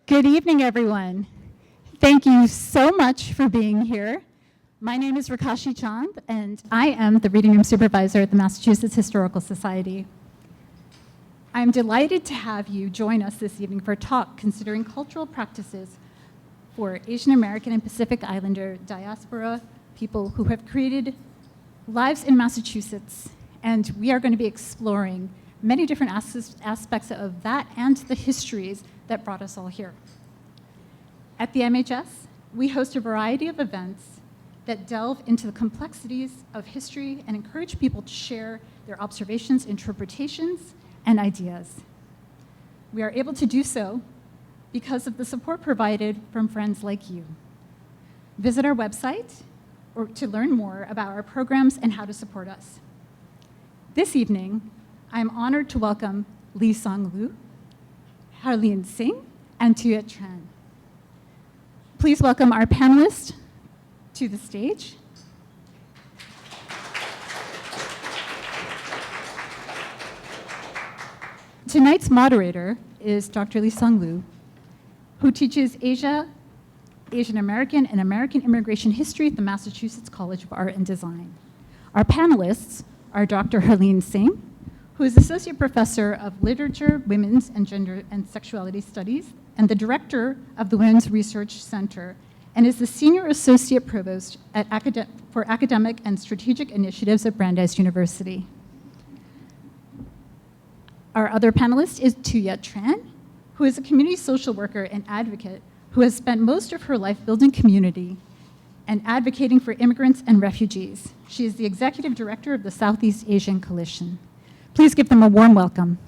Good evening, everyone. Thank you so much for being here. My name is Rakashi Chand, and I am the Reading Room Supervisor at the Massachusetts Historical Society. I'm delighted to have you join us this evening for a talk considering cultural practices for Asian American and Pacific Islander diaspora people who have created lives in Massachusetts. And we are going to be exploring many different aspects of that and the histories that brought us all here. At the MHS, we host a variety of events that delve into the complexities of history and encourage people to share their observations, interpretations, and ideas. We are able to do so because of the support provided from friends like you. Visit our website to learn more about our programs and how to support us. This evening, I am honored to welcome Lisong, Harleen Singh, and Tuyet Tran. Please welcome our panelists to the stage. Tonight's moderator is Dr. Lisong, who teaches Asian American and American immigration history at the Massachusetts College of Art and Design. Our panelists are Dr. Harleen Singh, who is Associate Professor of Literature, Women's, and Gender and Sexuality Studies, and the Director of the Women's Research Center, and is the Senior Associate Provost for Academic and Strategic Initiatives at Brandeis University. Our other panelist is Tuyet Tran, who is a community social worker and advocate who has spent most of her life building community and advocating for immigrants and refugees. She is the Executive Director of the Southeast Asian Coalition. Please give them a warm welcome.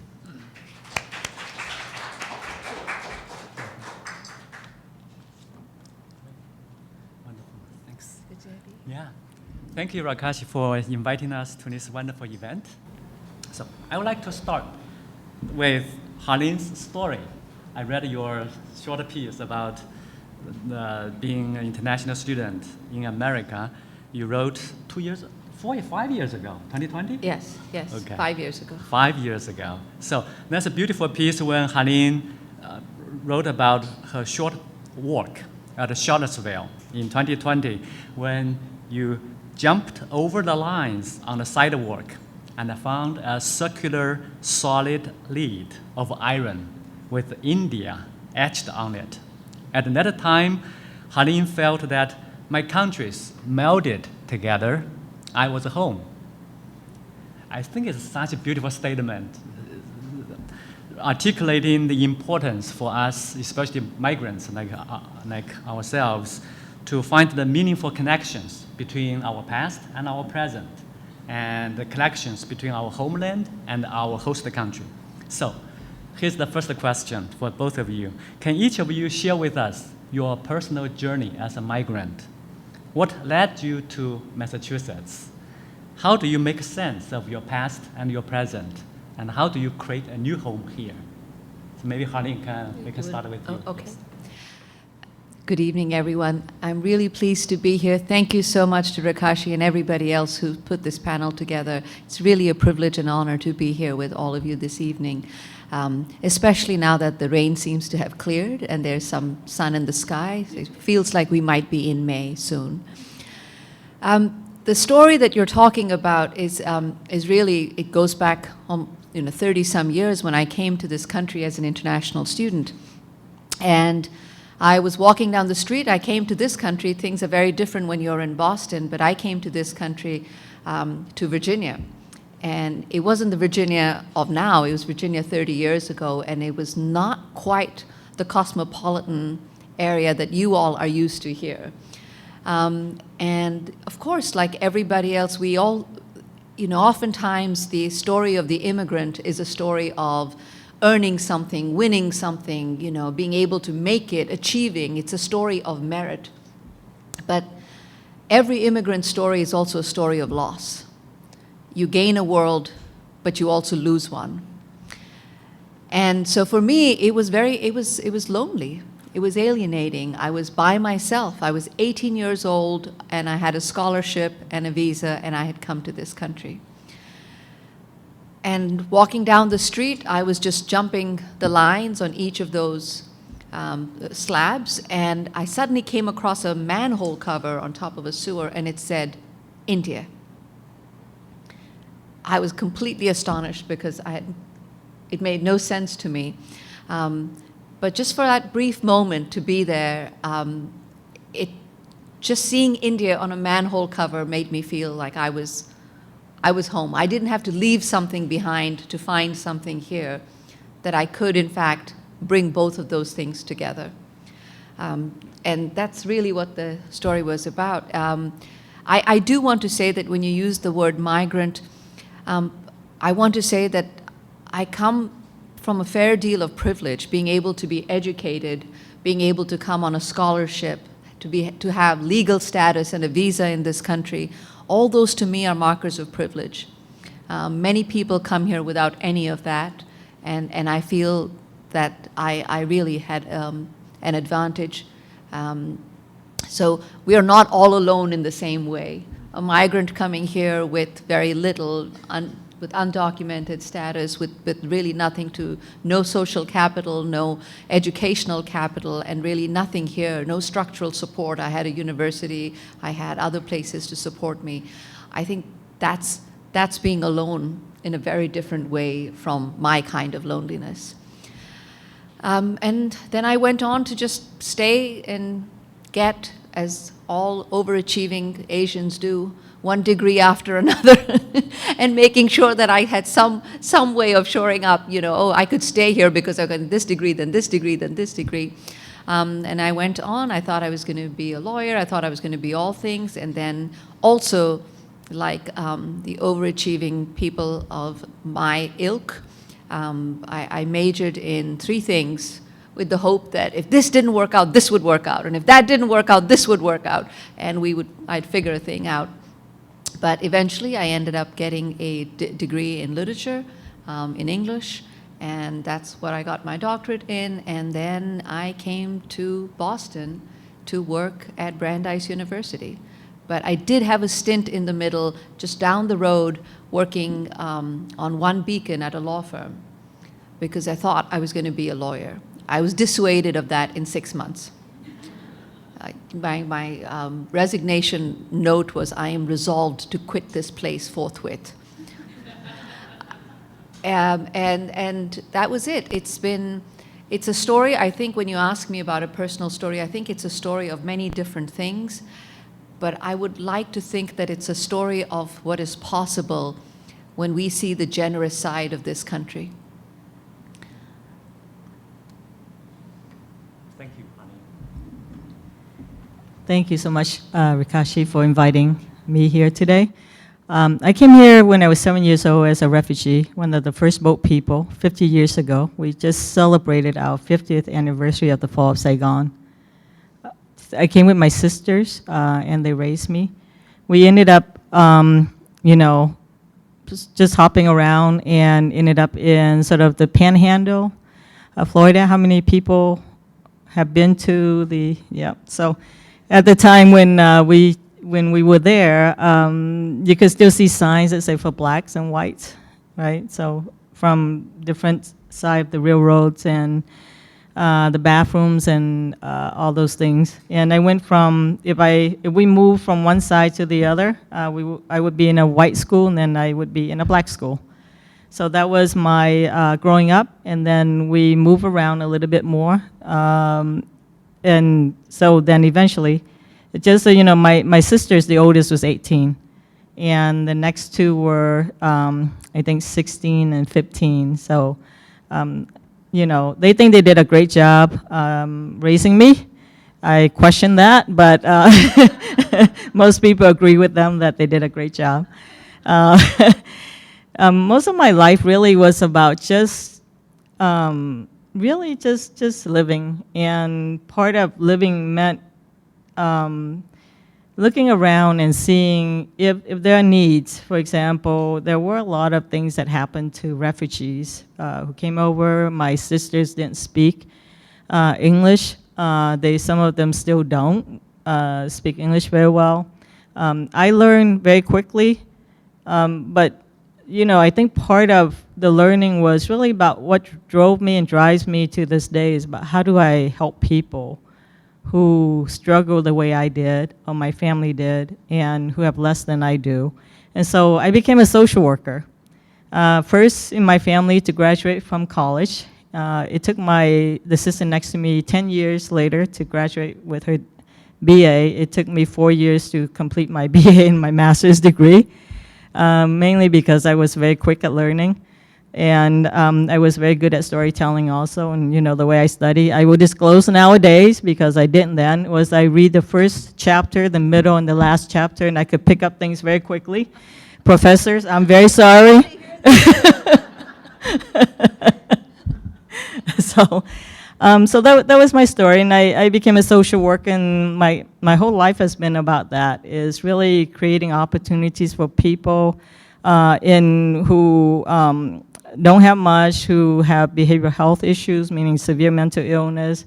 Wonderful, thanks. Yeah, thank you, Rakashi, for inviting us to this wonderful event. So I would like to start with Harleen's story. I read your short piece about being an international student in America. You wrote 5 years ago, 2020? Yes, okay. 5 years ago. 5 years ago. So that's a beautiful piece when Harleen wrote about her short walk at Charlottesville in 2020 when you jumped over the lines on the sidewalk and found a circular solid lead of iron with India etched on it. At that time, Harleen felt that my countries melded together. I was home. I think it's such a beautiful statement, articulating the importance for us, especially migrants like ourselves, to find the meaningful connections between our past and our present, and the connections between our homeland and our host country. So, here's the first question for both of you. Can each of you share with us your personal journey as a migrant? What led you to Massachusetts? How do you make sense of your past and your present? And how do you create a new home here? So maybe Harleen, we can start with you. Okay. Good evening, everyone. I'm really pleased to be here. Thank you so much to Rakashi and everybody else who put this panel together. It's really a privilege and honor to be here with all of you this evening, especially now that the rain seems to have cleared and there's some sun in the sky. It feels like we might be in May soon. The story that you're talking about is really, it goes back 30-some years when I came to this country as an international student. And I was walking down the street. I came to this country. Things are very different when you're in Boston, but I came to this country, to Virginia. And it wasn't the Virginia of now. It was Virginia 30 years ago, and it was not quite the cosmopolitan area that you all are used to here. And of course, like everybody else, we all, oftentimes the story of the immigrant is a story of earning something, winning something, being able to make it, achieving. It's a story of merit. But every immigrant story is also a story of loss. You gain a world, but you also lose one. And so for me, it was lonely. It was alienating. I was by myself. I was 18 years old, and I had a scholarship and a visa, and I had come to this country. And walking down the street, I was just jumping the lines on each of those slabs, and I suddenly came across a manhole cover on top of a sewer, and it said, India. I was completely astonished because it made no sense to me. But just for that brief moment to be there, just seeing India on a manhole cover made me feel like I was home. I didn't have to leave something behind to find something here, that I could, in fact, bring both of those things together. And that's really what the story was about. I do want to say that when you use the word migrant, I want to say that I come from a fair deal of privilege, being able to be educated, being able to come on a scholarship, to have legal status and a visa in this country. All those to me are markers of privilege. Many people come here without any of that, and I feel that I really had an advantage. So we are not all alone in the same way. A migrant coming here with very little, with undocumented status, with really nothing no social capital, no educational capital, and really nothing here, no structural support. I had a university, I had other places to support me. I think that's being alone in a very different way from my kind of loneliness. And then I went on to just stay and get, as all overachieving Asians do, one degree after another, and making sure that I had some way of shoring up, oh, I could stay here because I got this degree, then this degree, then this degree. And I went on. I thought I was going to be a lawyer. I thought I was going to be all things. And then also, like the overachieving people of my ilk, I majored in 3 things with the hope that if this didn't work out, this would work out. And if that didn't work out, this would work out. And I'd figure a thing out. But eventually, I ended up getting a degree in literature, in English, and that's what I got my doctorate in. And then I came to Boston to work at Brandeis University. But I did have a stint in the middle, just down the road, working on One Beacon at a law firm, because I thought I was going to be a lawyer. I was dissuaded of that in 6 months. My resignation note was, I am resolved to quit this place forthwith. And that was it. It's a story, I think when you ask me about a personal story, I think it's a story of many different things, but I would like to think that it's a story of what is possible when we see the generous side of this country. Thank you so much, Rikashi, for inviting me here today. I came here when I was 7 years old as a refugee, one of the first boat people, 50 years ago. We just celebrated our 50th anniversary of the fall of Saigon. I came with my sisters, and they raised me. We ended up, just hopping around and ended up in sort of the panhandle of Florida. How many people have been to so at the time when we were there, you could still see signs that say for blacks and whites, right? So from different side of the railroads and the bathrooms and all those things. And I went from, if we moved from one side to the other, I would be in a white school and then I would be in a black school. So that was my growing up, and then we move around a little bit more. And so then eventually, just so you know, my sisters, the oldest was 18, and the next 2 were, I think, 16 and 15. So, they think they did a great job raising me. I question that, but most people agree with them that they did a great job. Most of my life really was about just really just living, and part of living meant looking around and seeing if there are needs. For example, there were a lot of things that happened to refugees who came over. My sisters didn't speak English. Some of them still don't speak English very well. I learned very quickly, but I think part of the learning was really about what drove me and drives me to this day is about how do I help people who struggle the way I did, or my family did, and who have less than I do. And so I became a social worker. First in my family to graduate from college. It took the sister next to me 10 years later to graduate with her BA. It took me 4 years to complete my BA and my master's degree, mainly because I was very quick at learning. And I was very good at storytelling also, and the way I study. I will disclose nowadays, because I didn't then, was I read the first chapter, the middle, and the last chapter, and I could pick up things very quickly. Professors, I'm very sorry. So that was my story, and I became a social worker, and my whole life has been about that, is really creating opportunities for people who don't have much, who have behavioral health issues, meaning severe mental illness,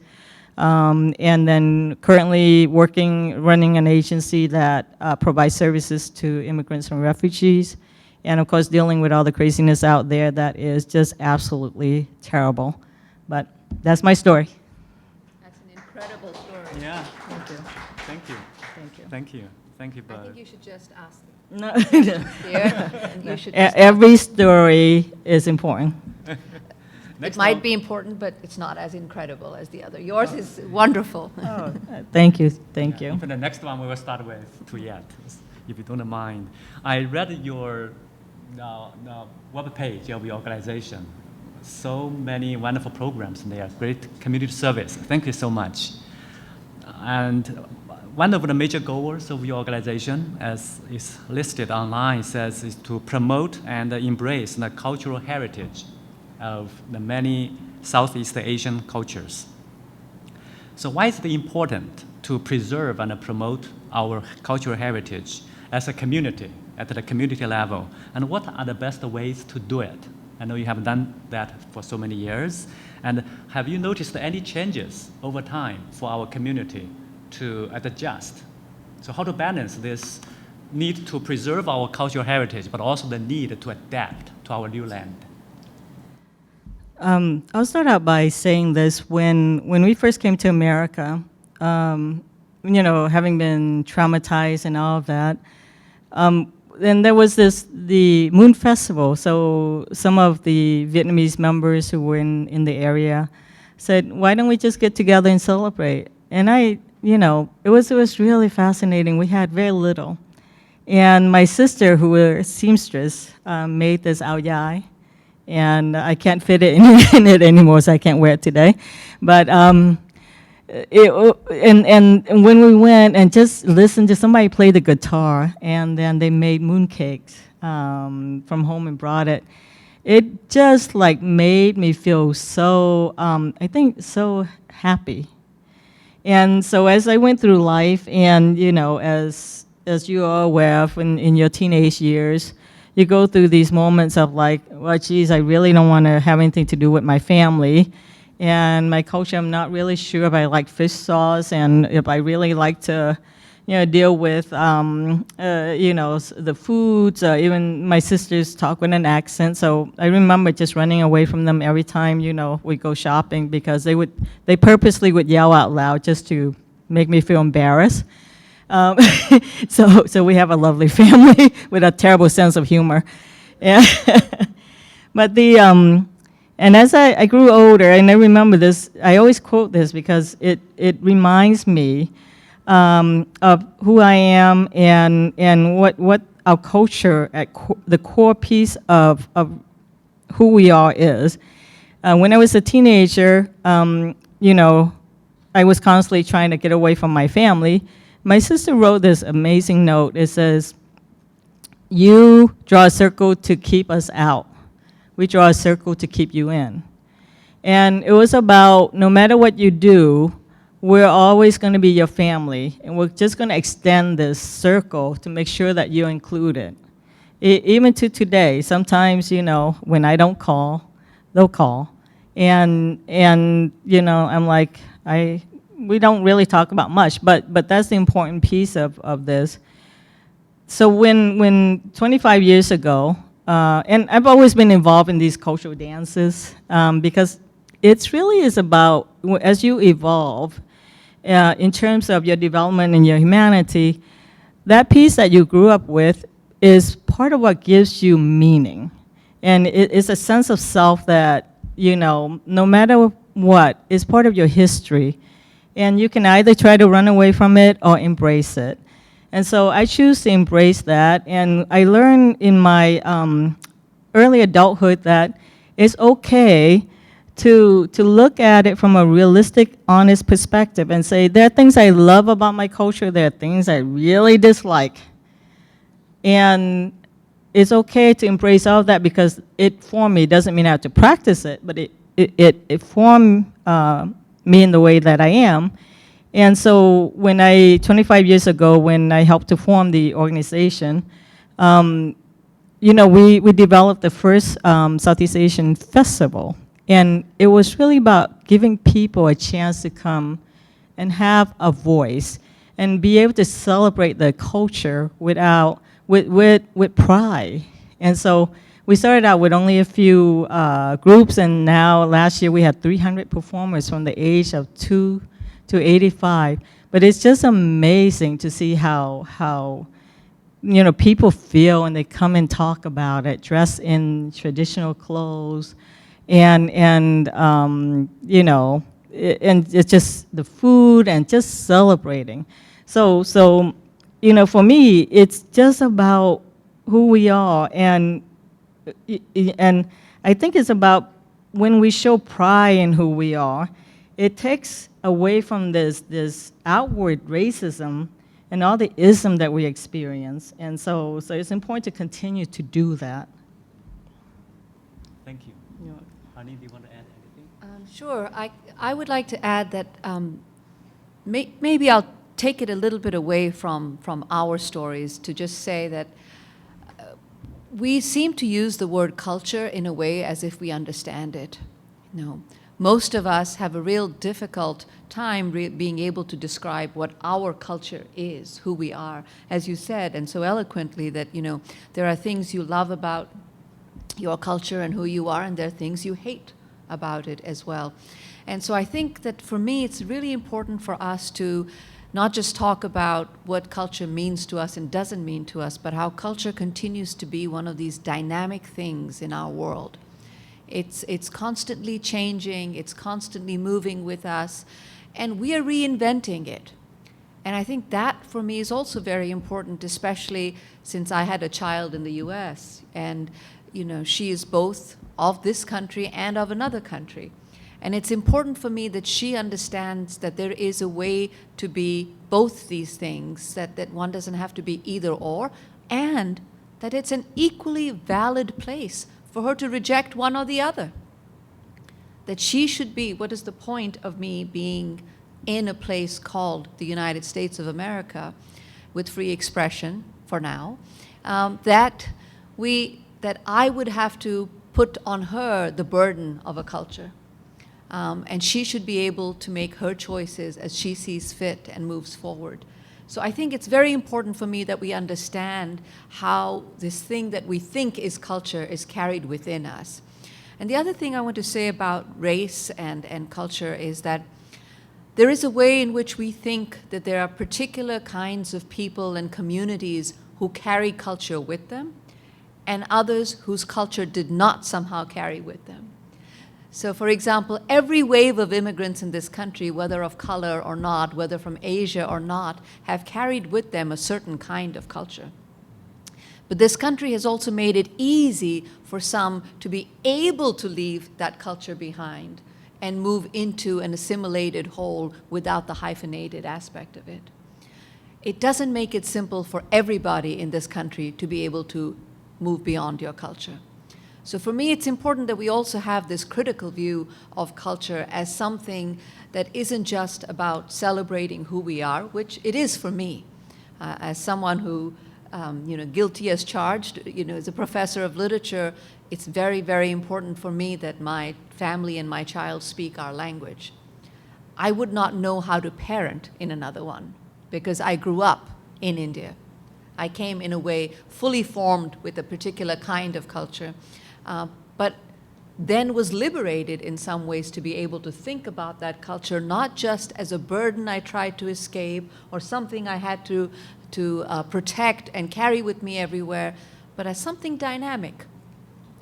and then currently running an agency that provides services to immigrants and refugees, and of course dealing with all the craziness out there that is just absolutely terrible. But that's my story. That's an incredible story. Yeah. Thank you. Thank you. Thank you. Thank you. Thank you, I Bud. think you should just ask them No. here, and you should just Every story is important. It Next might one. be important, but it's not as incredible as the other. Yours is wonderful. Thank you. Thank you. For the next one, we will start with Tuyet, if you don't mind. I read your web page of your organization. So many wonderful programs in there, great community service. Thank you so much. And one of the major goals of your organization, as is listed online, says is to promote and embrace the cultural heritage of the many Southeast Asian cultures. So why is it important to preserve and promote our cultural heritage as a community, at the community level? And what are the best ways to do it? I know you have done that for so many years. And have you noticed any changes over time for our community to adjust? So how to balance this need to preserve our cultural heritage, but also the need to adapt to our new land? I'll start out by saying this. When we first came to America, having been traumatized and all of that, then there was the Moon Festival. So some of the Vietnamese members who were in the area said, why don't we just get together and celebrate? And it was really fascinating. We had very little. And my sister, who was a seamstress, made this ao dai. And I can't fit it in it anymore, so I can't wear it today. But and when we went and just listened to somebody play the guitar, and then they made mooncakes from home and brought it, it just like made me feel so, I think, so happy. And so as I went through life, and as you are aware of in your teenage years, you go through these moments of like, well, geez, I really don't want to have anything to do with my family. And my culture, I'm not really sure if I like fish sauce and if I really like to, deal with, the foods. Even my sisters talk with an accent. So I remember just running away from them every time, we go shopping, because they purposely would yell out loud just to make me feel embarrassed. So we have a lovely family with a terrible sense of humor. Yeah. But and as I grew older, and I remember this, I always quote this because it reminds me of who I am and what our culture at the core piece of who we are is. When I was a teenager, I was constantly trying to get away from my family. My sister wrote this amazing note. It says, you draw a circle to keep us out. We draw a circle to keep you in. And it was about, no matter what you do, we're always going to be your family. And we're just going to extend this circle to make sure that you're included. Even to today, sometimes, when I don't call, they'll call. And I'm like, we don't really talk about much, but that's the important piece of this. So when 25 years ago, and I've always been involved in these cultural dances because it really is about, as you evolve in terms of your development and your humanity, that piece that you grew up with is part of what gives you meaning. And it's a sense of self that, you know, no matter what, is part of your history. And you can either try to run away from it or embrace it. And so I choose to embrace that. And I learned in my early adulthood that it's okay to look at it from a realistic, honest perspective and say, there are things I love about my culture, there are things I really dislike. And it's okay to embrace all of that because it formed me. It doesn't mean I have to practice it, but it formed me in the way that I am. And so 25 years ago, when I helped to form the organization, you know, we developed the first Southeast Asian festival. And it was really about giving people a chance to come and have a voice and be able to celebrate their culture with pride. And so we started out with only a few groups, and now last year we had 300 performers from the age of 2 to 85. But it's just amazing to see how you know, people feel when they come and talk about it, dressed in traditional clothes, and you know, and it's just the food and just celebrating. So you know, for me, it's just about who we are, and I think it's about when we show pride in who we are, it takes away from this outward racism and all the ism that we experience, and so it's important to continue to do that. Thank you. Harleen, do you want to add anything? Sure. I would like to add that maybe I'll take it a little bit away from our stories to just say that we seem to use the word culture in a way as if we understand it. No. Most of us have a real difficult time being able to describe what our culture is, who we are, as you said, and so eloquently that, you know, there are things you love about your culture and who you are, and there are things you hate about it as well. And so I think that for me, it's really important for us to not just talk about what culture means to us and doesn't mean to us, but how culture continues to be one of these dynamic things in our world. It's constantly changing, it's constantly moving with us, and we are reinventing it. And I think that for me is also very important, especially since I had a child in the US, and you know, she is both of this country and of another country. And it's important for me that she understands that there is a way to be both these things, that one doesn't have to be either or, and that it's an equally valid place for her to reject one or the other. That she should be, what is the point of me being in a place called the United States of America with free expression for now, that I would have to put on her the burden of a culture. And she should be able to make her choices as she sees fit and moves forward. So I think it's very important for me that we understand how this thing that we think is culture is carried within us. And the other thing I want to say about race and culture is that there is a way in which we think that there are particular kinds of people and communities who carry culture with them, and others whose culture did not somehow carry with them. So for example, every wave of immigrants in this country, whether of color or not, whether from Asia or not, have carried with them a certain kind of culture. But this country has also made it easy for some to be able to leave that culture behind and move into an assimilated whole without the hyphenated aspect of it. It doesn't make it simple for everybody in this country to be able to move beyond your culture. So for me, it's important that we also have this critical view of culture as something that isn't just about celebrating who we are, which it is for me. As someone who, guilty as charged, as a professor of literature, it's very, very important for me that my family and my child speak our language. I would not know how to parent in another one because I grew up in India. I came in a way fully formed with a particular kind of culture, but then was liberated in some ways to be able to think about that culture, not just as a burden I tried to escape or something I had to protect and carry with me everywhere, but as something dynamic,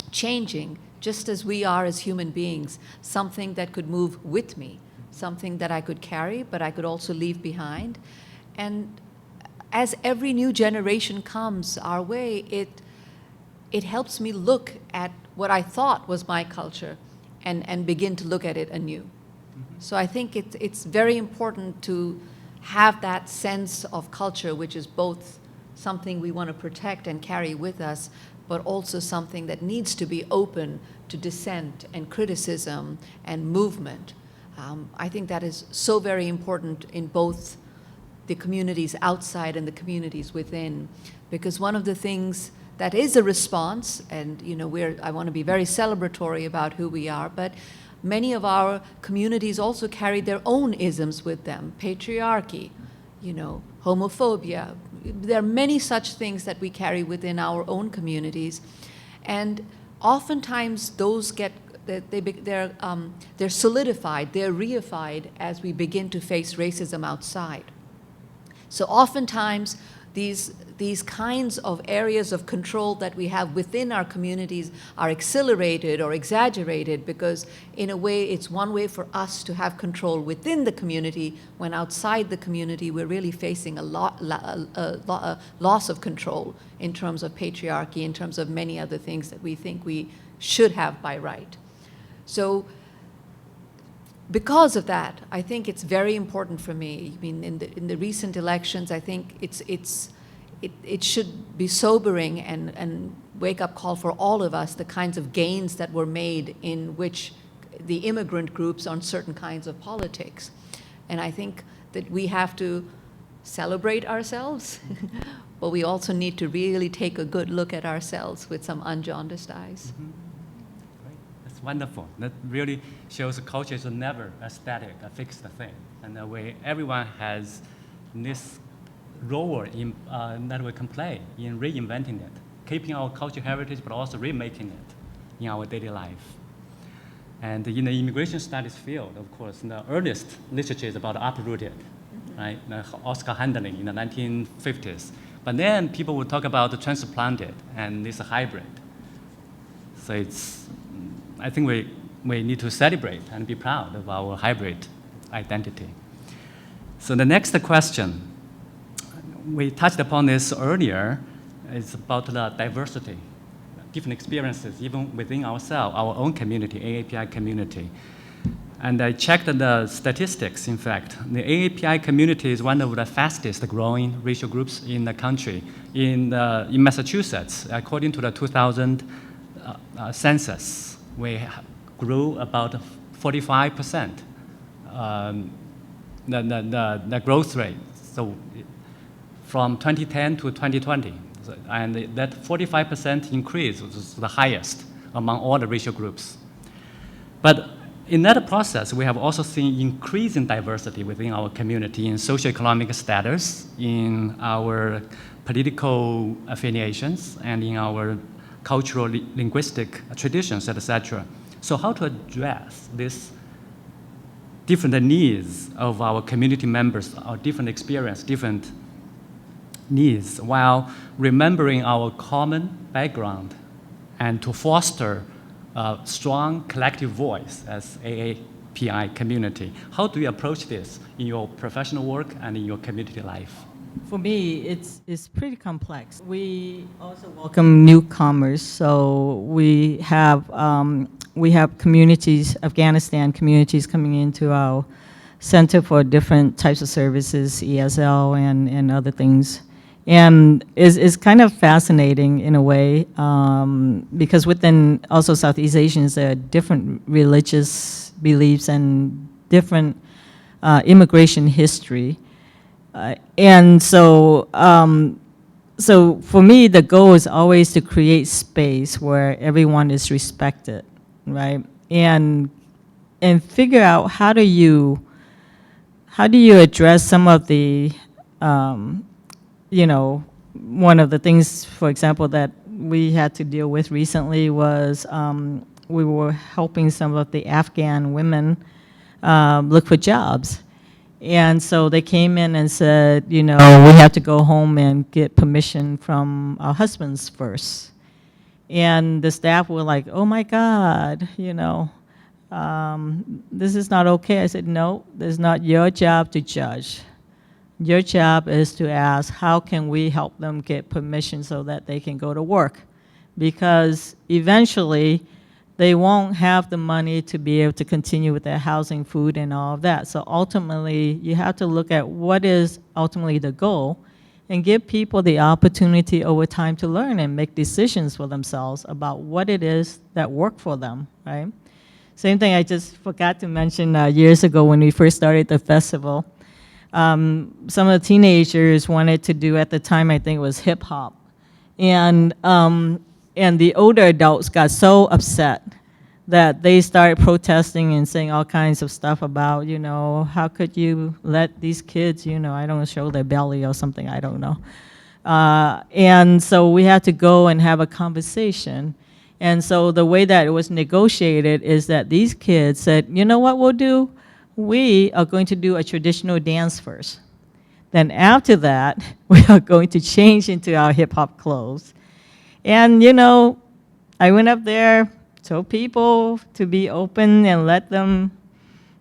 changing, just as we are as human beings, something that could move with me, something that I could carry, but I could also leave behind. And as every new generation comes our way, it helps me look at what I thought was my culture and begin to look at it anew. So I think it's very important to have that sense of culture, which is both something we want to protect and carry with us, but also something that needs to be open to dissent and criticism and movement. I think that is so very important in both the communities outside and the communities within, because one of the things that is a response, and I want to be very celebratory about who we are, but many of our communities also carry their own isms with them. Patriarchy, homophobia. There are many such things that we carry within our own communities. And oftentimes those they're solidified, they're reified as we begin to face racism outside. So oftentimes these kinds of areas of control that we have within our communities are accelerated or exaggerated because, in a way, it's one way for us to have control within the community, when outside the community we're really facing a loss of control in terms of patriarchy, in terms of many other things that we think we should have by right. So because of that, I think it's very important for me. I mean, in the recent elections, I think it should be sobering and wake-up call for all of us, the kinds of gains that were made in which the immigrant groups on certain kinds of politics. And I think that we have to celebrate ourselves, but we also need to really take a good look at ourselves with some unjaundiced eyes. Mm-hmm. That's wonderful. That really shows culture is never a static, a fixed thing. And that way everyone has this role that we can play in reinventing it, keeping our cultural heritage, but also remaking it in our daily life. And in the immigration studies field, of course, the earliest literature is about uprooted, right? Oscar Handling in the 1950s. But then people would talk about the transplanted and this hybrid. So I think we need to celebrate and be proud of our hybrid identity. So the next question, we touched upon this earlier, is about the diversity, different experiences, even within ourselves, our own community, AAPI community. And I checked the statistics, in fact. The AAPI community is one of the fastest growing racial groups in the country. In Massachusetts, according to the 2000 census, we grew about 45%, the growth rate. So from 2010 to 2020. And that 45% increase was the highest among all the racial groups. But in that process, we have also seen increasing diversity within our community in socioeconomic status, in our political affiliations, and in our cultural, linguistic traditions, etc. So how to address this different needs of our community members, our different experience, different needs, while remembering our common background, and to foster a strong collective voice as AAPI community. How do you approach this in your professional work and in your community life? For me, it's pretty complex. We also welcome newcomers, so we have communities, Afghanistan communities, coming into our Center for different types of services, ESL and other things. And it's kind of fascinating in a way, because within also Southeast Asians, there are different religious beliefs and different immigration history. And so for me, the goal is always to create space where everyone is respected, right? And figure out how do you address some of the one of the things, for example, that we had to deal with recently was we were helping some of the Afghan women look for jobs. And so they came in and said, you know, we have to go home and get permission from our husbands first. And the staff were like, oh my God, you know, this is not okay. I said, no, it's not your job to judge. Your job is to ask, how can we help them get permission so that they can go to work? Because eventually, they won't have the money to be able to continue with their housing, food, and all of that. So ultimately, you have to look at what is ultimately the goal and give people the opportunity over time to learn and make decisions for themselves about what it is that work for them, right? Same thing I just forgot to mention years ago when we first started the festival. Some of the teenagers wanted to do, at the time, I think it was hip hop. And the older adults got so upset that they started protesting and saying all kinds of stuff about, you know, how could you let these kids, you know, I don't know, show their belly or something, I don't know. And so we had to go and have a conversation. And so the way that it was negotiated is that these kids said, you know what we'll do? We are going to do a traditional dance first. Then after that, we are going to change into our hip-hop clothes. And, you know, I went up there, told people to be open and let them,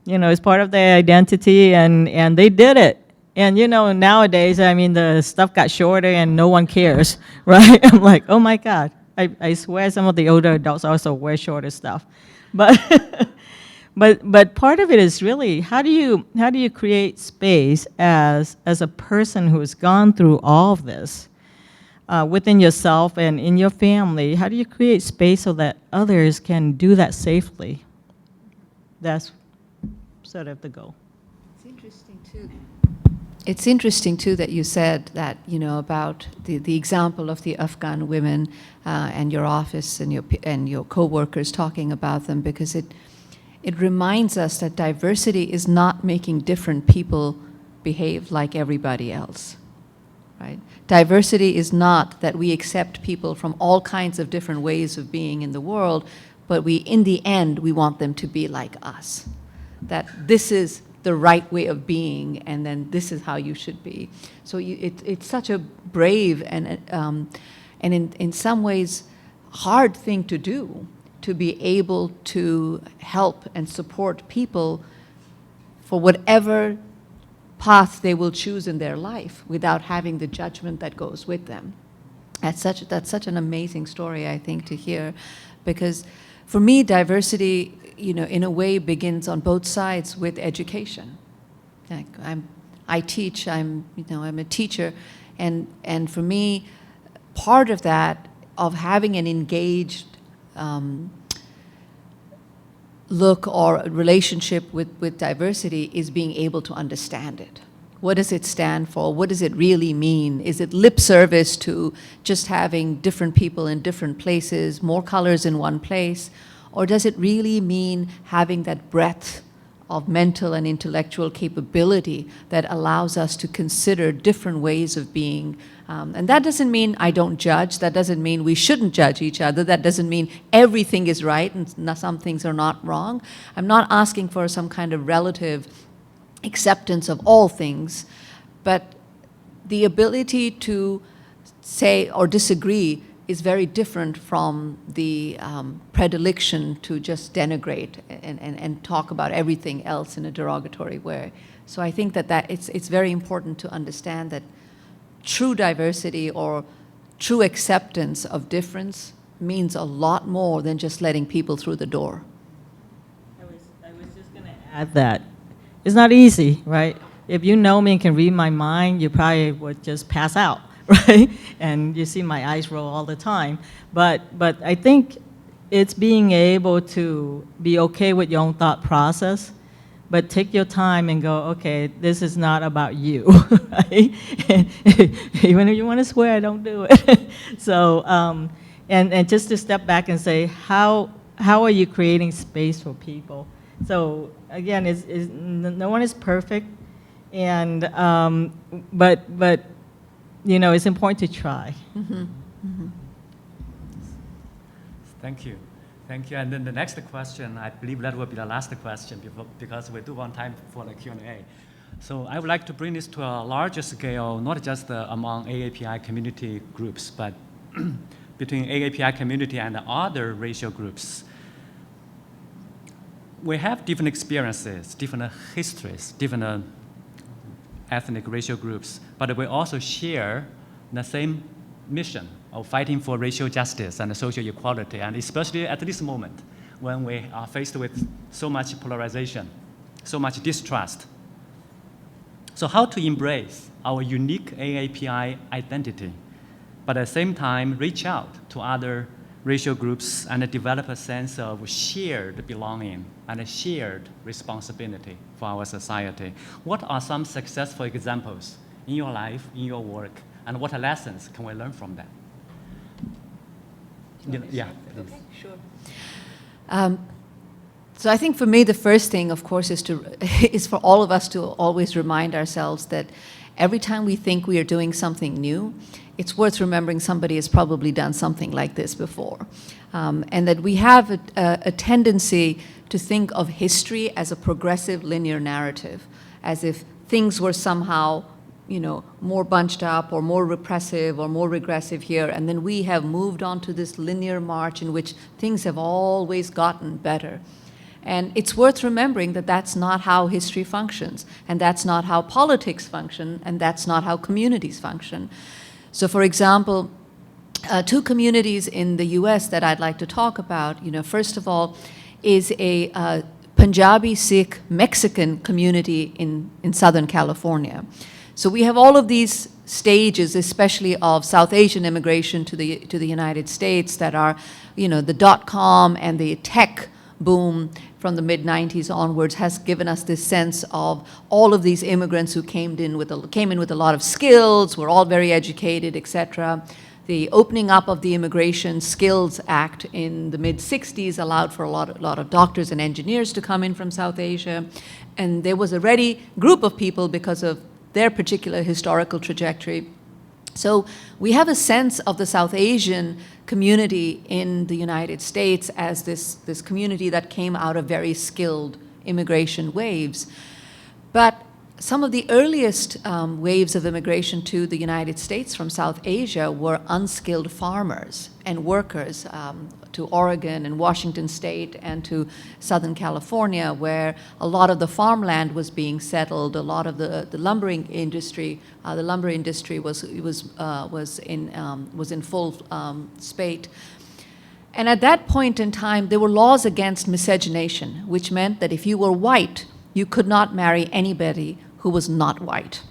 you know, it's part of their identity, and they did it. And, you know, nowadays, I mean, the stuff got shorter and no one cares, right? I'm like, oh my God. I swear some of the older adults also wear shorter stuff. But, but part of it is really, how do you create space as a person who has gone through all of this? Within yourself and in your family, how do you create space so that others can do that safely? That's sort of the goal. It's interesting too. It's interesting too that you said that, you know, about the example of the Afghan women and your office and your co-workers talking about them, because it reminds us that diversity is not making different people behave like everybody else. Right? Diversity is not that we accept people from all kinds of different ways of being in the world, but in the end, we want them to be like us. That this is the right way of being, and then this is how you should be. So it's such a brave and in some ways hard thing to do, to be able to help and support people for whatever path they will choose in their life without having the judgment that goes with them. That's such an amazing story, I think, to hear, because for me, diversity, you know, in a way begins on both sides with education. Like I teach, I'm a teacher, and for me, part of that, of having an engaged look or relationship with diversity is being able to understand it. What does it stand for? What does it really mean? Is it lip service to just having different people in different places, more colors in one place? Or does it really mean having that breadth of mental and intellectual capability that allows us to consider different ways of being? And that doesn't mean I don't judge. That doesn't mean we shouldn't judge each other. That doesn't mean everything is right and some things are not wrong. I'm not asking for some kind of relative acceptance of all things, but the ability to say or disagree is very different from the predilection to just denigrate and talk about everything else in a derogatory way. So I think that it's very important to understand that true diversity or true acceptance of difference means a lot more than just letting people through the door. I was just going to add that. It's not easy, right? If you know me and can read my mind, you probably would just pass out, right? And you see my eyes roll all the time. But I think it's being able to be okay with your own thought process, but take your time and go, okay, this is not about you, right? Even if you want to swear, don't do it. So, and just to step back and say, how are you creating space for people? So again, no one is perfect, and but it's important to try. Thank you. Thank you. And then the next question, I believe that will be the last question because we do want time for the Q&A. So I would like to bring this to a larger scale, not just among AAPI community groups, but between AAPI community and other racial groups. We have different experiences, different histories, different ethnic racial groups, but we also share the same mission of fighting for racial justice and social equality, and especially at this moment when we are faced with so much polarization, so much distrust. So how to embrace our unique AAPI identity, but at the same time reach out to other racial groups and develop a sense of shared belonging and a shared responsibility for our society. What are some successful examples in your life, in your work, and what lessons can we learn from that? Yeah. Okay, sure. So I think for me, the first thing, of course, is for all of us to always remind ourselves that every time we think we are doing something new, it's worth remembering somebody has probably done something like this before. And that we have a tendency to think of history as a progressive linear narrative, as if things were somehow more bunched up or more repressive or more regressive here, and then we have moved on to this linear march in which things have always gotten better. And it's worth remembering that that's not how history functions, and that's not how politics function, and that's not how communities function. So for example, two communities in the US that I'd like to talk about, first of all, is a Punjabi Sikh Mexican community in Southern California. So we have all of these stages, especially of South Asian immigration to the United States, that are, the .com and the tech boom from the mid-90s onwards has given us this sense of all of these immigrants who came in with a lot of skills, were all very educated, etc. The opening up of the Immigration Skills Act in the mid-60s allowed for a lot of doctors and engineers to come in from South Asia, and there was a ready group of people because of their particular historical trajectory. So we have a sense of the South Asian community in the United States as this community that came out of very skilled immigration waves. But some of the earliest waves of immigration to the United States from South Asia were unskilled farmers and workers to Oregon and Washington State and to Southern California, where a lot of the farmland was being settled. A lot of the lumbering industry, was in full spate. And at that point in time, there were laws against miscegenation, which meant that if you were white, you could not marry anybody who was not white.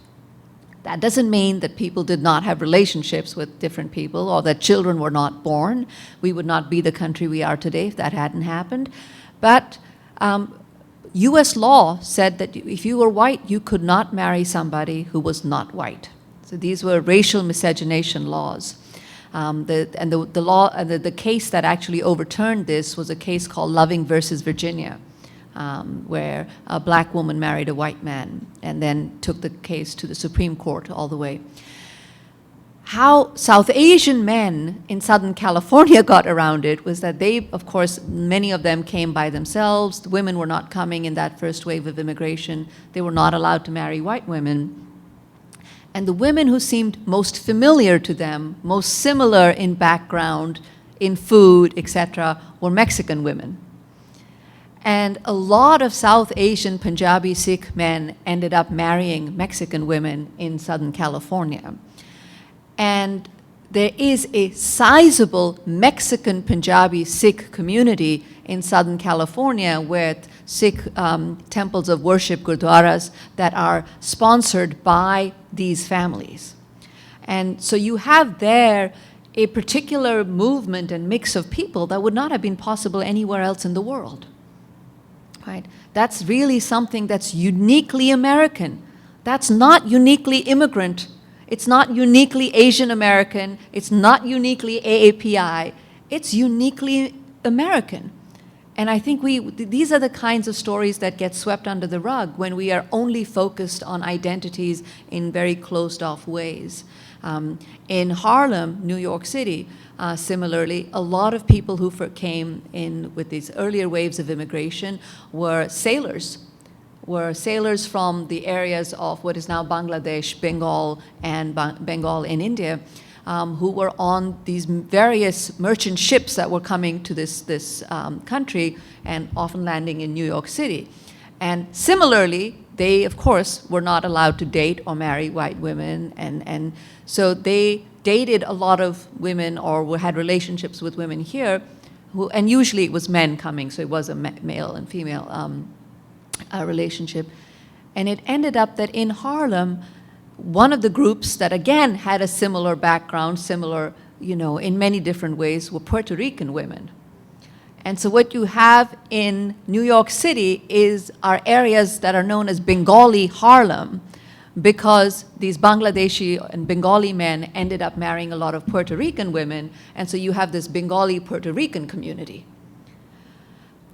That doesn't mean that people did not have relationships with different people or that children were not born. We would not be the country we are today if that hadn't happened. But US law said that if you were white, you could not marry somebody who was not white. So these were racial miscegenation laws. The case that actually overturned this was a case called Loving versus Virginia, where a black woman married a white man and then took the case to the Supreme Court all the way. How South Asian men in Southern California got around it was that they, of course, many of them came by themselves. The women were not coming in that first wave of immigration. They were not allowed to marry white women. And the women who seemed most familiar to them, most similar in background, in food, etc., were Mexican women. And a lot of South Asian Punjabi Sikh men ended up marrying Mexican women in Southern California. And there is a sizable Mexican Punjabi Sikh community in Southern California with Sikh temples of worship, gurdwaras, that are sponsored by these families. And so you have there a particular movement and mix of people that would not have been possible anywhere else in the world. Right? That's really something that's uniquely American. That's not uniquely immigrant. It's not uniquely Asian American. It's not uniquely AAPI. It's uniquely American. And I think these are the kinds of stories that get swept under the rug when we are only focused on identities in very closed off ways. In Harlem, New York City, similarly, a lot of people who came in with these earlier waves of immigration were sailors from the areas of what is now Bangladesh, Bengal, and Bengal in India, who were on these various merchant ships that were coming to this country and often landing in New York City. And similarly, they, of course, were not allowed to date or marry white women, and so they dated a lot of women or had relationships with women here, and usually it was men coming, so it was a male and female relationship. And it ended up that in Harlem, one of the groups that again had a similar background, similar, in many different ways, were Puerto Rican women. And so what you have in New York City are areas that are known as Bengali Harlem, because these Bangladeshi and Bengali men ended up marrying a lot of Puerto Rican women, and so you have this Bengali Puerto Rican community.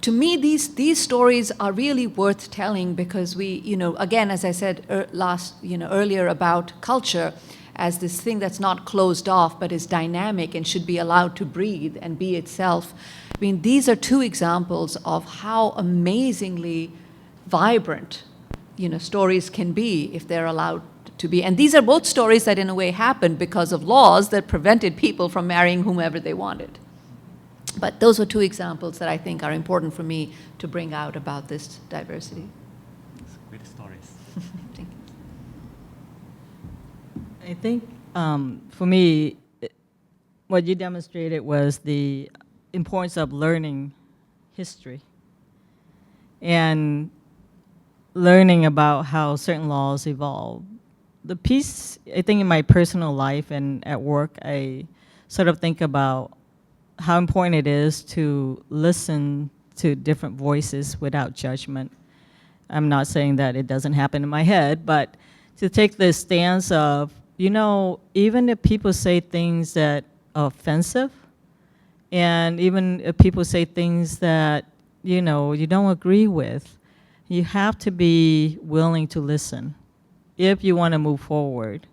To me, these stories are really worth telling because we, again, as I said earlier about culture as this thing that's not closed off but is dynamic and should be allowed to breathe and be itself. I mean, these are two examples of how amazingly vibrant, stories can be if they're allowed to be. And these are both stories that in a way happened because of laws that prevented people from marrying whomever they wanted. But those are two examples that I think are important for me to bring out about this diversity. Great stories. Thank you. I think for me, what you demonstrated was the importance of learning history and learning about how certain laws evolve. The piece, I think in my personal life and at work, I sort of think about how important it is to listen to different voices without judgment. I'm not saying that it doesn't happen in my head, but to take the stance of, even if people say things that are offensive, and even if people say things that, you don't agree with, you have to be willing to listen if you want to move forward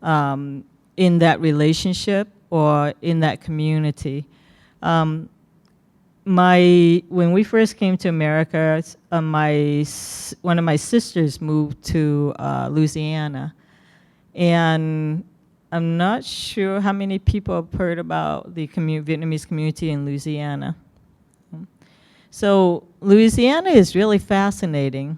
in that relationship or in that community. When we first came to America, one of my sisters moved to Louisiana, and I'm not sure how many people have heard about the Vietnamese community in Louisiana. So Louisiana is really fascinating.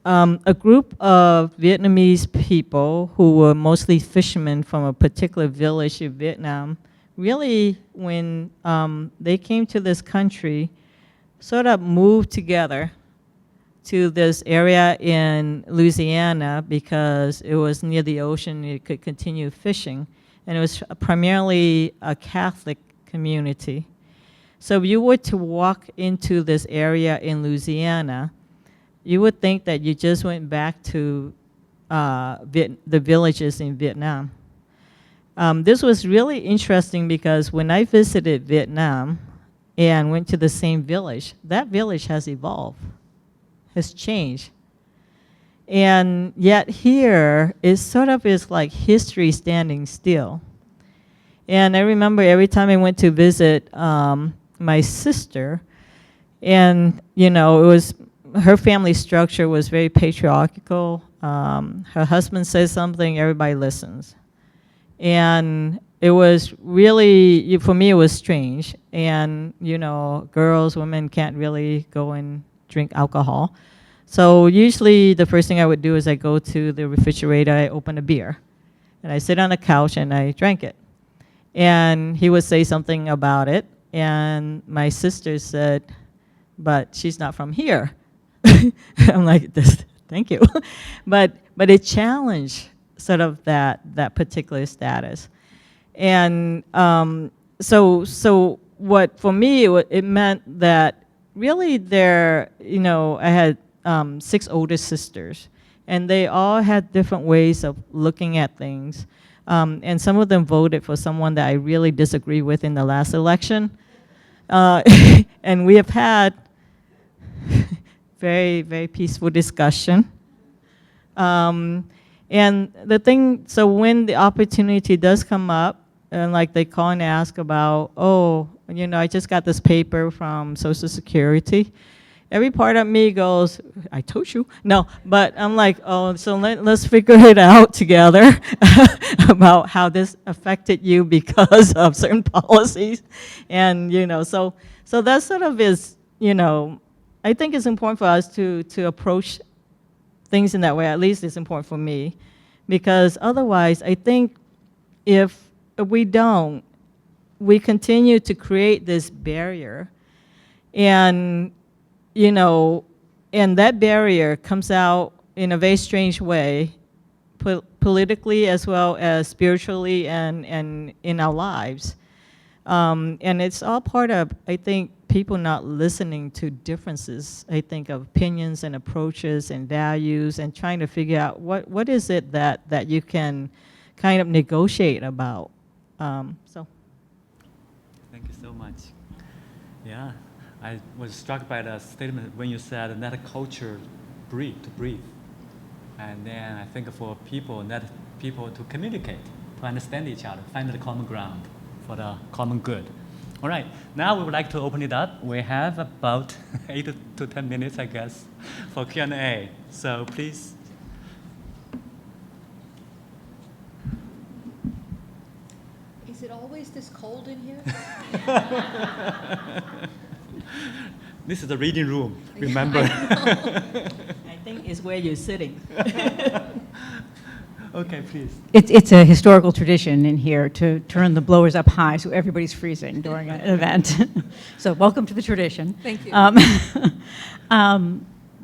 A group of Vietnamese people who were mostly fishermen from a particular village in Vietnam, really, when they came to this country, sort of moved together to this area in Louisiana because it was near the ocean, you could continue fishing, and it was primarily a Catholic community. So if you were to walk into this area in Louisiana, you would think that you just went back to the villages in Vietnam. This was really interesting because when I visited Vietnam and went to the same village, that village has evolved, has changed. And yet here, it sort of is like history standing still. And I remember every time I went to visit my sister, and her family structure was very patriarchal. Her husband says something, everybody listens. And it was really, for me, it was strange. And, girls, women can't really go and drink alcohol. So usually the first thing I would do is I go to the refrigerator, I open a beer, and I sit on the couch and I drank it. And he would say something about it, and my sister said, but she's not from here. I'm like, thank you. But it challenged sort of that particular status. And so what, for me, it meant that really I had 6 older sisters, and they all had different ways of looking at things. And some of them voted for someone that I really disagree with in the last election. Uh, and we have had very, very peaceful discussion. And the thing, so when the opportunity does come up, and like they call and ask about, oh, you know, I just got this paper from Social Security. Every part of me goes, I told you. No, but I'm like, oh, so let's figure it out together about how this affected you because of certain policies. And, you know, so that sort of is, you know, I think it's important for us to approach things in that way. At least it's important for me, because otherwise I think if we don't, we continue to create this barrier, and you know, and that barrier comes out in a very strange way, politically as well as spiritually and in our lives. And it's all part of, I think, people not listening to differences, I think, of opinions and approaches and values, and trying to figure out what is it that you can kind of negotiate about. So. Thank you so much. Yeah, I was struck by the statement when you said let a culture breathe. And then I think for people, let people to communicate, to understand each other, find the common ground for the common good. All right, now we would like to open it up. We have about 8 to 10 minutes, I guess, for Q&A. So please. Is it always this cold in here? This is the reading room, remember? I think it's where you're sitting. Okay, please. It's a historical tradition in here to turn the blowers up high so everybody's freezing during an event. So welcome to the tradition. Thank you.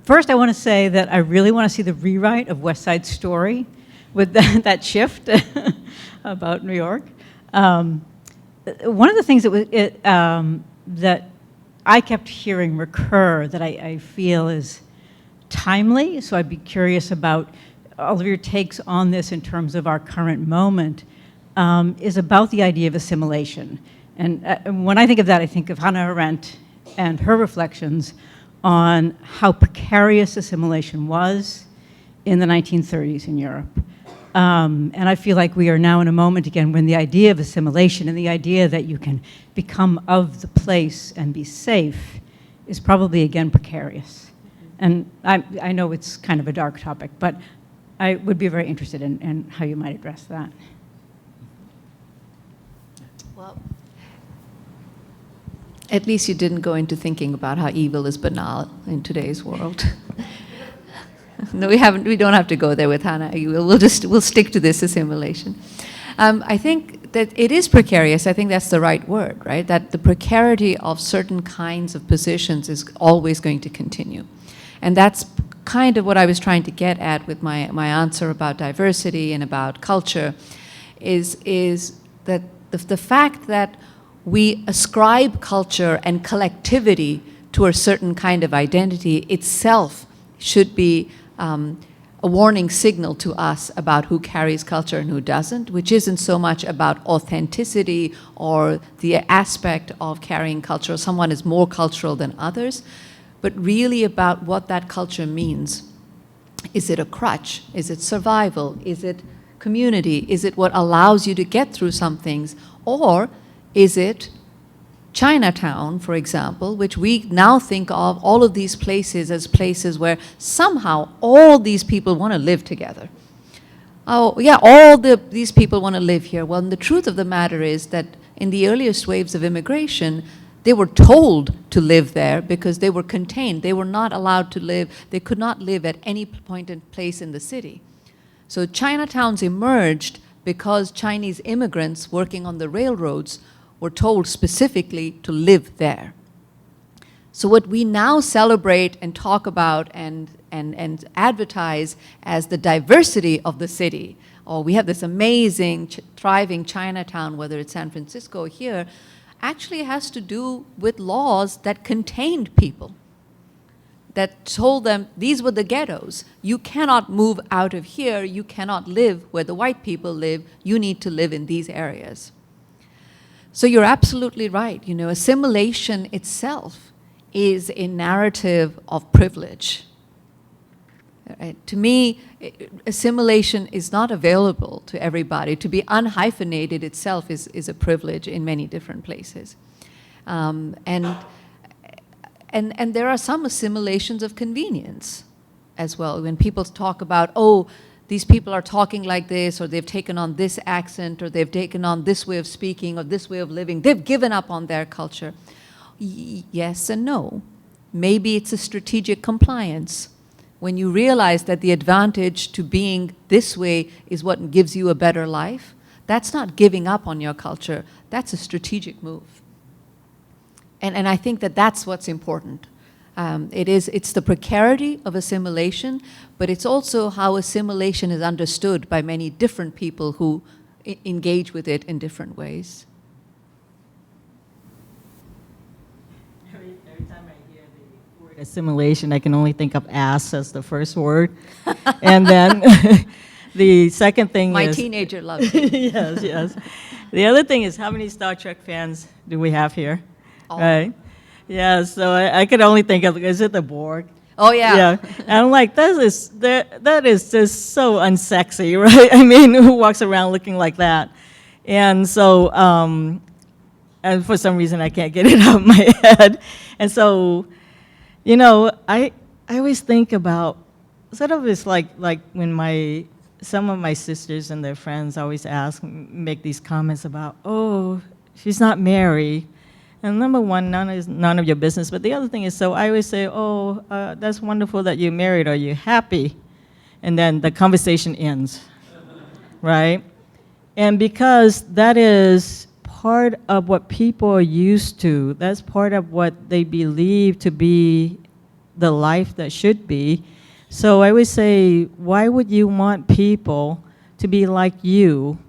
First, I want to say that I really want to see the rewrite of West Side Story with that shift about New York. One of the things that I kept hearing recur that I feel is timely, so I'd be curious about all of your takes on this in terms of our current moment, is about the idea of assimilation. And when I think of that, I think of Hannah Arendt and her reflections on how precarious assimilation was in the 1930s in Europe. And I feel like we are now in a moment again when the idea of assimilation and the idea that you can become of the place and be safe is probably again precarious. And I know it's kind of a dark topic, but I would be very interested in how you might address that. Well, at least you didn't go into thinking about how evil is banal in today's world. No, we don't have to go there with Hannah. We'll stick to this assimilation. I think that it is precarious. I think that's the right word, right? That the precarity of certain kinds of positions is always going to continue. And that's kind of what I was trying to get at with my answer about diversity and about culture, is that the fact that we ascribe culture and collectivity to a certain kind of identity itself should be a warning signal to us about who carries culture and who doesn't, which isn't so much about authenticity or the aspect of carrying culture, someone is more cultural than others, but really about what that culture means. Is it a crutch? Is it survival? Is it community? Is it what allows you to get through some things? Or is it Chinatown, for example, which we now think of all of these places as places where somehow all these people want to live together. Oh, yeah, these people want to live here. Well, the truth of the matter is that in the earliest waves of immigration, they were told to live there because they were contained. They were not allowed to live. They could not live at any point and place in the city. So Chinatowns emerged because Chinese immigrants working on the railroads were told specifically to live there. So what we now celebrate and talk about and advertise as the diversity of the city, or we have this amazing, thriving Chinatown, whether it's San Francisco or here, actually has to do with laws that contained people, that told them these were the ghettos. You cannot move out of here. You cannot live where the white people live. You need to live in these areas. So you're absolutely right. You know, assimilation itself is a narrative of privilege. Right? To me, assimilation is not available to everybody. To be unhyphenated itself is a privilege in many different places. And there are some assimilations of convenience as well. When people talk about, oh, these people are talking like this, or they've taken on this accent, or they've taken on this way of speaking, or this way of living, they've given up on their culture. Yes and no. Maybe it's a strategic compliance. When you realize that the advantage to being this way is what gives you a better life, that's not giving up on your culture. That's a strategic move. And I think that that's what's important. It's the precarity of assimilation, but it's also how assimilation is understood by many different people who engage with it in different ways. Every time I hear the word assimilation, I can only think of ass as the first word. And then the second thing My is... teenager loves it. Yes, yes. The other thing is, how many Star Trek fans do we have here? All. Right? Yeah, so I could only think of, is it the Borg? Oh, yeah. Yeah, and I'm like, that is just so unsexy, right? I mean, who walks around looking like that? And so, and for some reason, I can't get it out of my head. And so, you know, I always think about, sort of it's like when some of my sisters and their friends always make these comments about, oh, she's not married. And number one, none of your business. But the other thing is, so I always say, oh, that's wonderful that you're married. Are you happy? And then the conversation ends, right? And because that is part of what people are used to, that's part of what they believe to be the life that should be. So I would say, why would you want people to be like you?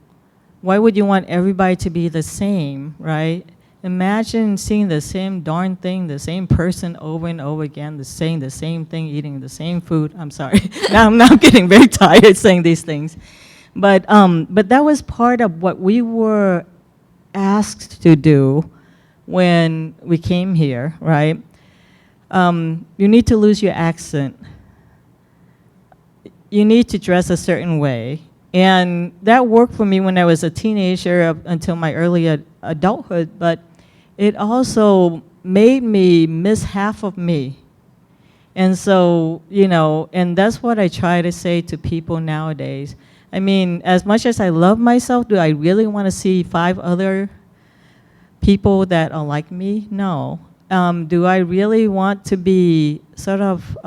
Why would you want everybody to be the same, right? Imagine seeing the same darn thing, the same person over and over again, saying the same thing, eating the same food. I'm sorry. Now I'm now getting very tired saying these things. But that was part of what we were asked to do when we came here, right? You need to lose your accent. You need to dress a certain way. And that worked for me when I was a teenager until my early adulthood, but it also made me miss half of me. And so, you know, and that's what I try to say to people nowadays. I mean, as much as I love myself, do I really want to see 5 other people that are like me? No. Do I really want to be sort of,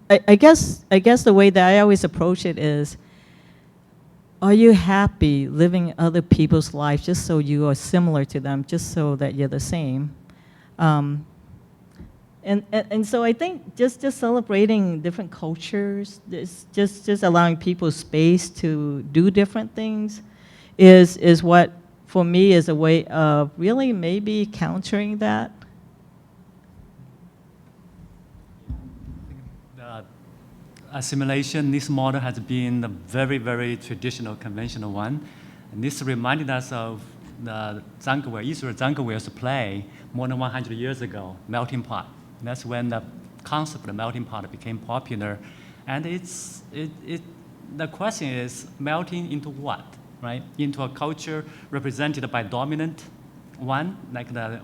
I guess the way that I always approach it is, are you happy living other people's lives just so you are similar to them, just so that you're the same? And so I think just celebrating different cultures, just allowing people space to do different things is what, for me, is a way of really maybe countering that. Assimilation, this model has been a very, very traditional, conventional one. And this reminded us of the Zangaware, Israel Zangaware's play more than 100 years ago, Melting Pot. And that's when the concept of melting pot became popular. And the question is, melting into what, right? Into a culture represented by dominant one, like the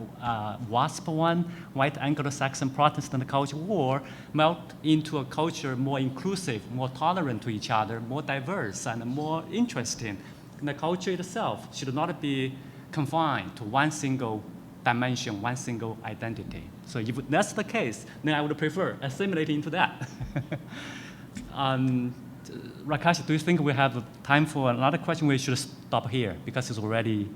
WASP one, white Anglo-Saxon Protestant culture, or melt into a culture more inclusive, more tolerant to each other, more diverse, and more interesting. And the culture itself should not be confined to one single dimension, one single identity. So if that's the case, then I would prefer assimilating into that. Rakashi, do you think we have time for another question? We should stop here because it's already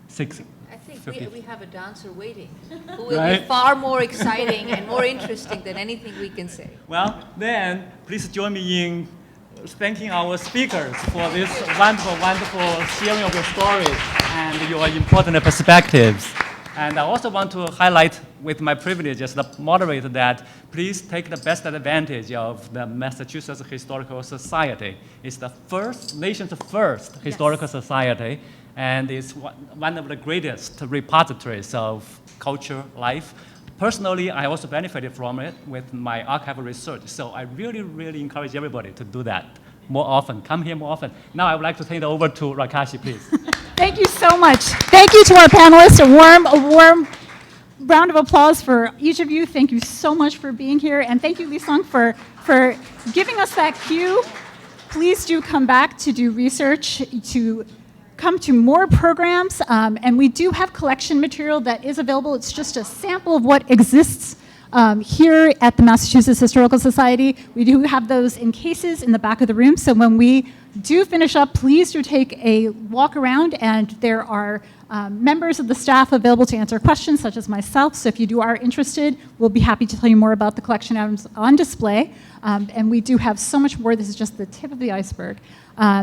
6. I think we have a dancer waiting who will be far more exciting and more interesting than anything we can say. Well, then please join me in thanking our speakers for this wonderful, wonderful sharing of your stories and your important perspectives. And I also want to highlight with my privilege as the moderator that please take the best advantage of the Massachusetts Historical Society. It's the nation's first historical society. and it's one of the greatest repositories of culture, life. Personally, I also benefited from it with my archival research, so I really, really encourage everybody to do that more often. Come here more often. Now I would like to turn it over to Rakashi, please. Thank you so much. Thank you to our panelists. A warm round of applause for each of you. Thank you so much for being here. And thank you, Lisong, for giving us that cue. Please do come back to do research, to come to more programs. And we do have collection material that is available. It's just a sample of what exists here at the Massachusetts Historical Society. We do have those in cases in the back of the room. So when we do finish up, please do take a walk around, and there are members of the staff available to answer questions, such as myself. So if you are interested, we'll be happy to tell you more about the collection items on display. And we do have so much more. This is just the tip of the iceberg.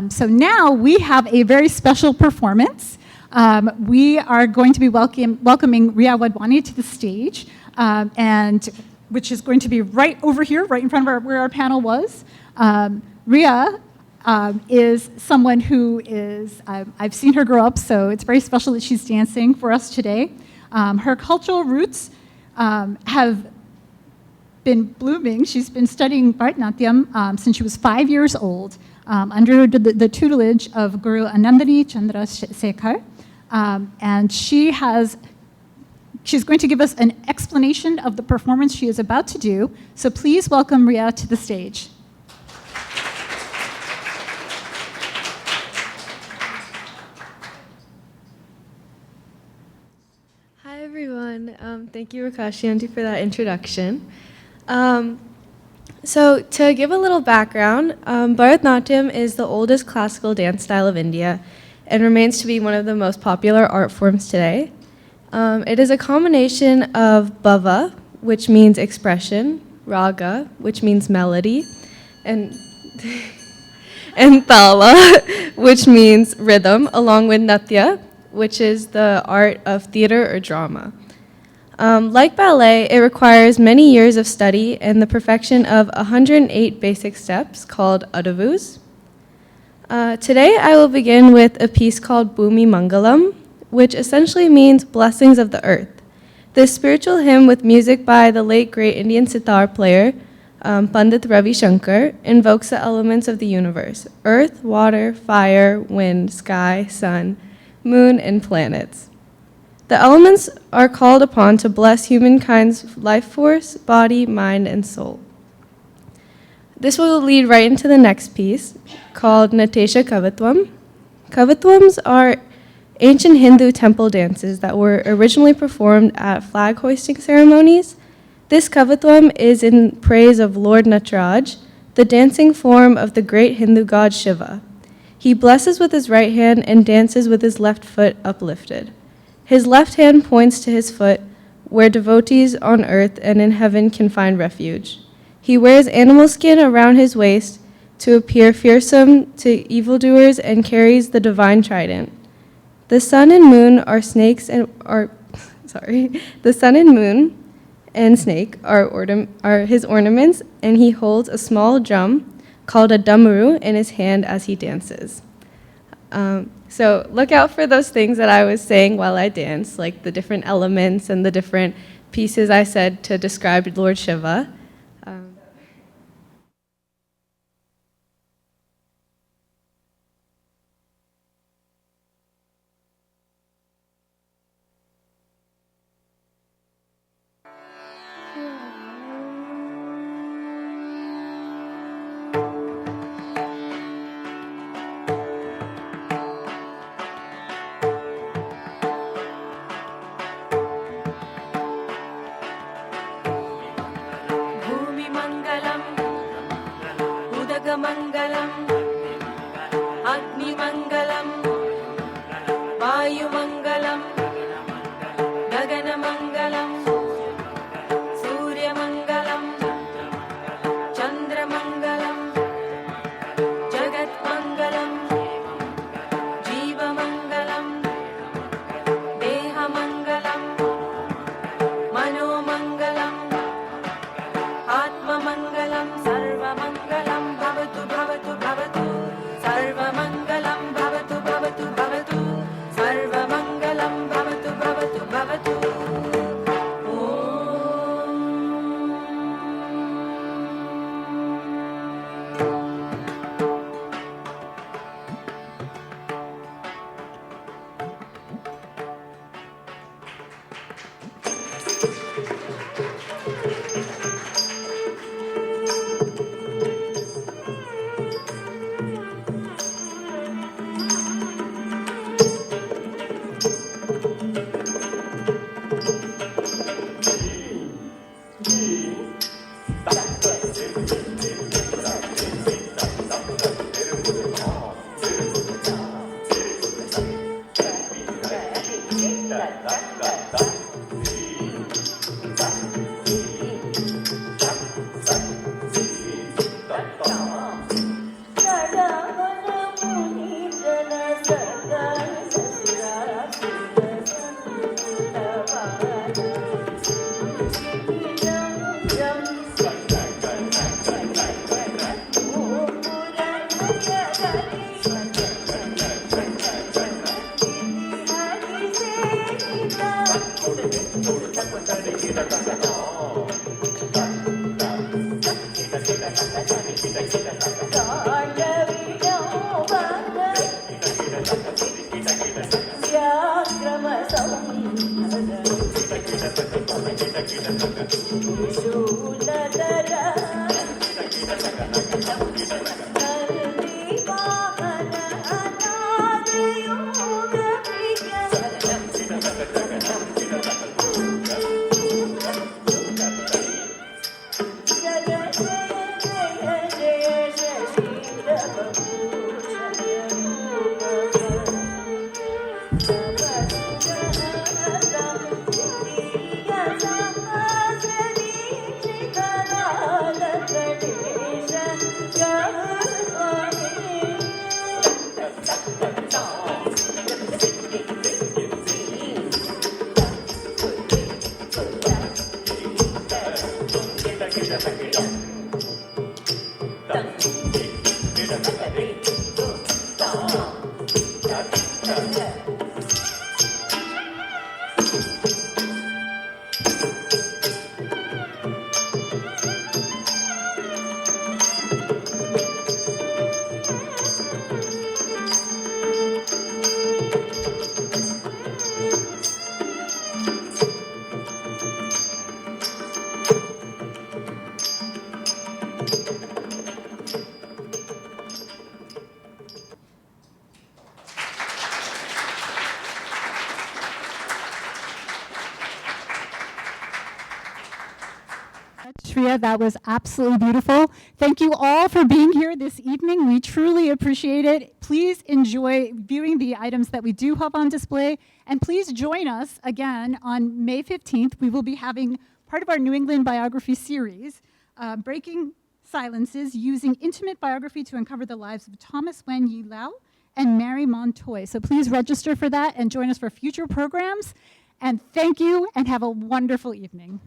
So now we have a very special performance. We are going to be welcoming Ria Wadhwani to the stage, and which is going to be right over here, right in front of where our panel was. Ria is someone who is, I've seen her grow up, so it's very special that she's dancing for us today. Her cultural roots have been blooming. She's been studying Bharatanatyam since she was 5 years old, under the tutelage of Guru Anandani Chandra Sekhar. And she's going to give us an explanation of the performance she is about to do. So please welcome Ria to the stage. Hi everyone. Thank you, Rakashi Auntie, for that introduction. So to give a little background, Bharatanatyam is the oldest classical dance style of India and remains to be one of the most popular art forms today. It is a combination of bhava, which means expression, raga, which means melody, and thala, which means rhythm, along with natya, which is the art of theater or drama. Like ballet, it requires many years of study and the perfection of 108 basic steps called adavus. Today I will begin with a piece called Bhumi Mangalam, which essentially means blessings of the earth. This spiritual hymn, with music by the late great Indian sitar player, Pandit Ravi Shankar, invokes the elements of the universe: earth, water, fire, wind, sky, sun, moon, and planets. The elements are called upon to bless humankind's life force, body, mind, and soul. This will lead right into the next piece, called Natesha Kavatwam. Kavatwams are ancient Hindu temple dances that were originally performed at flag hoisting ceremonies. This Kavatwam is in praise of Lord Nataraj, the dancing form of the great Hindu god Shiva. He blesses with his right hand and dances with his left foot uplifted. His left hand points to his foot, where devotees on earth and in heaven can find refuge. He wears animal skin around his waist to appear fearsome to evildoers and carries the divine trident. The sun and moon are snakes and the sun and moon and snake are his ornaments, and he holds a small drum called a damaru in his hand as he dances. So look out for those things that I was saying while I danced, like the different elements and the different pieces I said to describe Lord Shiva. Mangalam, Agni Mangalam, Vayu Mangalam, Gagana Mangalam, Surya Mangalam, Chandra Mangalam, Jagat Mangalam, Jiva Mangalam, Deha Mangalam, Mano Mangalam, Atma Mangalam, Sarva Mangalam, Bhavatu Bhavatu Bhavatu, Sarva Mangalam Bhavatu Shreya, that was absolutely beautiful. Thank you all for being here this evening. We truly appreciate it. Please enjoy viewing the items that we do have on display. And please join us again on May 15th. We will be having part of our New England biography series, Breaking Silences, using intimate biography to uncover the lives of Thomas Wen Yi Lau and Mary Montoy. So please register for that and join us for future programs. And thank you and have a wonderful evening.